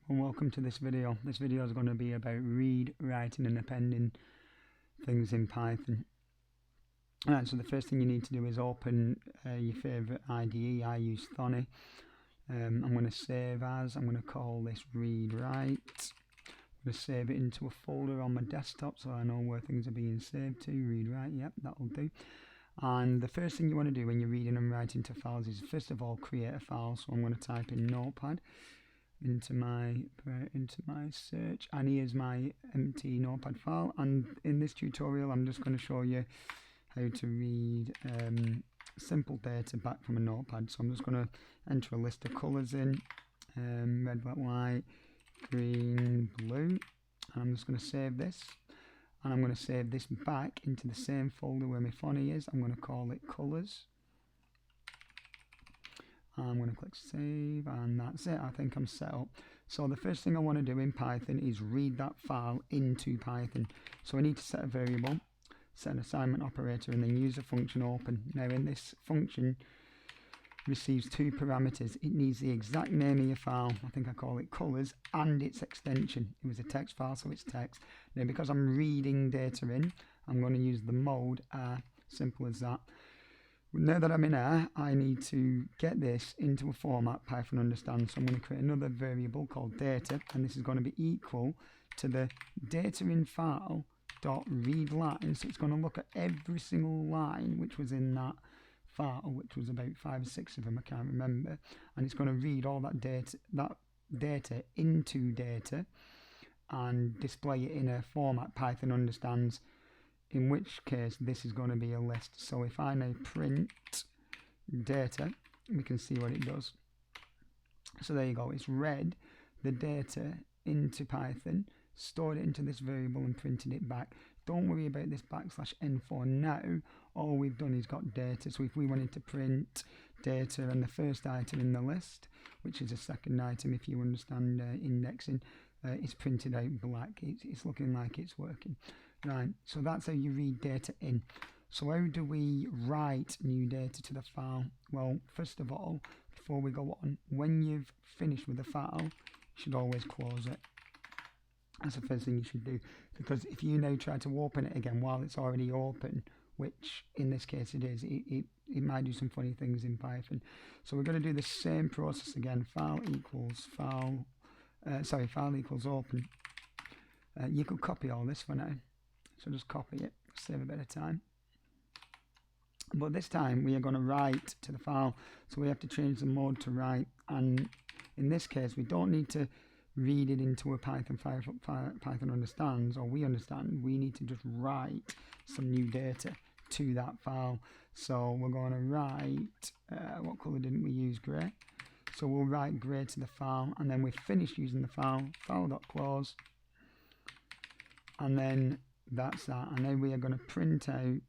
and welcome to this video. This video is going to be about read, writing and appending things in Python. Alright, so the first thing you need to do is open your favourite IDE. I use Thonny. I'm going to save as, I'm going to call this read write. I'm going to save it into a folder on my desktop so I know where things are being saved to. Read write, yep, that'll do. And the first thing you want to do when you're reading and writing to files is first of all create a file. So I'm going to type in Notepad into my search, and here's my empty Notepad file. And in this tutorial I'm just going to show you how to read simple data back from a notepad. So I'm just going to enter a list of colours in, red, black, white, green, blue, and I'm just going to save this, and I'm going to save this back into the same folder where my Thonny is. I'm going to call it colours. I'm going to click save, and that's it. I think I'm set up. So the first thing I want to do in Python is read that file into Python. So I need to set a variable, set an assignment operator, and then use the function open. Now in this function receives two parameters. It needs the exact name of your file. I think I call it colours, and its extension. It was a text file, so it's text. Now because I'm reading data in, I'm going to use the mode R. Simple as that. Now that I'm in R, I need to get this into a format Python understands. So I'm going to create another variable called data, and this is going to be equal to the data in file dot read line. So it's going to look at every single line which was in that file, which was about 5 or 6 of them, I can't remember, and it's going to read all that data into data and display it in a format Python understands, in which case this is going to be a list. So if I now print data, we can see what it does. So there you go, it's read the data into Python, stored it into this variable and printed it back. Don't worry about this \n for now. All we've done is got data. So if we wanted to print data and the first item in the list, which is a second item if you understand indexing, it's printed out black. It's looking like it's working. Right, so that's how you read data in. So how do we write new data to the file? Well, first of all, before we go on, when you've finished with the file, you should always close it. That's the first thing you should do, because if you now try to open it again while it's already open, which in this case it is, it might do some funny things in Python. So we're going to do the same process again. File equals open. You could copy all this for now. So just copy it, save a bit of time. But this time we are going to write to the file, so we have to change the mode to write. And in this case, we don't need to read it into a Python understands, or we understand. We need to just write some new data to that file. So we're going to write, what colour didn't we use? Grey. So we'll write grey to the file, and then we finish using the file.close, and then that's that. And then we are going to print out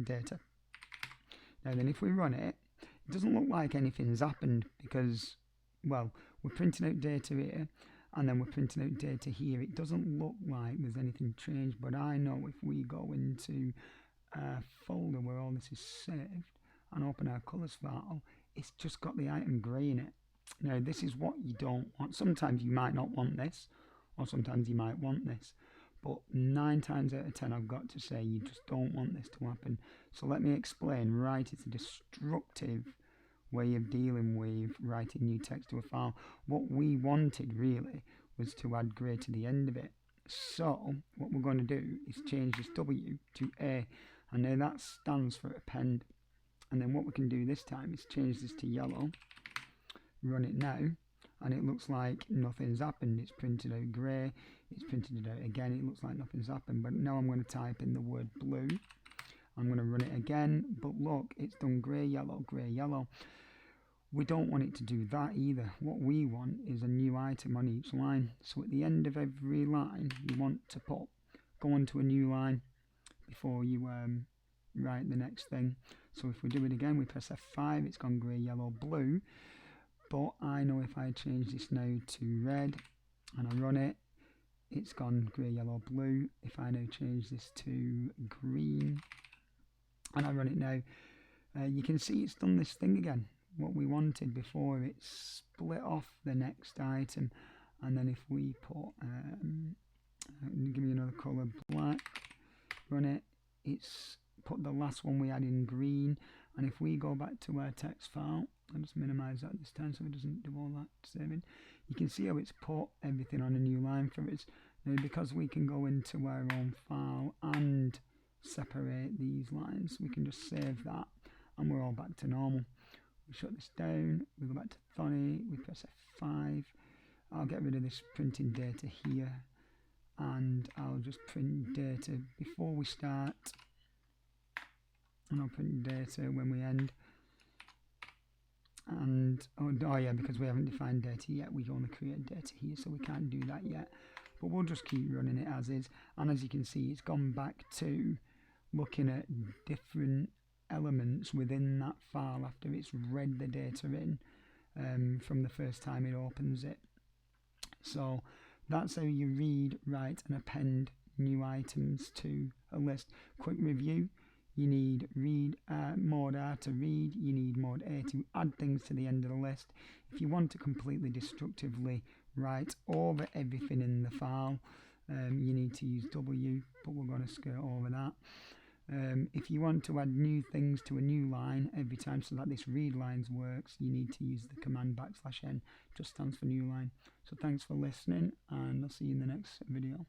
data. Now then, if we run it, it doesn't look like anything's happened because, well, we're printing out data here and then we're printing out data here. It doesn't look like there's anything changed, but I know if we go into a folder where all this is saved and open our colours file, it's just got the item grey in it. Now this is what you don't want. Sometimes you might not want this, or sometimes you might want this, but 9 times out of 10 I've got to say you just don't want this to happen. So let me explain. Right, it's a destructive way of dealing with writing new text to a file. What we wanted really was to add grey to the end of it. So what we're going to do is change this W to A, and now that stands for append. And then what we can do this time is change this to yellow, run it now, and it looks like nothing's happened. It's printed out grey, it's printed it out again, it looks like nothing's happened. But now I'm going to type in the word blue, I'm going to run it again, but look, it's done grey, yellow, grey, yellow. We don't want it to do that either. What we want is a new item on each line. So at the end of every line, you want to go on to a new line before you write the next thing. So if we do it again, we press F5, it's gone grey, yellow, blue. But I know if I change this now to red and I run it, it's gone grey, yellow, blue. If I now change this to green and I run it now, you can see it's done this thing again. What we wanted before, it's split off the next item, and then if we put, give me another colour, black, run it, it's put the last one we had in green, and if we go back to our text file, I'll just minimise that this time so it doesn't do all that saving, you can see how it's put everything on a new line for us. Now because we can go into our own file and separate these lines, we can just save that and we're all back to normal. We shut this down, we go back to 30, we press F5, I'll get rid of this printing data here, and I'll just print data before we start, and I'll print data when we end. And oh yeah, because we haven't defined data yet, we only create data here, so we can't do that yet, but we'll just keep running it as is. And as you can see, it's gone back to looking at different elements within that file after it's read the data in from the first time it opens it. So that's how you read, write and append new items to a list. Quick review: you need mode R to read, you need mode A to add things to the end of the list. If you want to completely destructively write over everything in the file, you need to use W, but we're going to skirt over that. If you want to add new things to a new line every time so that this read lines works, you need to use the command \n, just stands for new line. So thanks for listening, and I'll see you in the next video.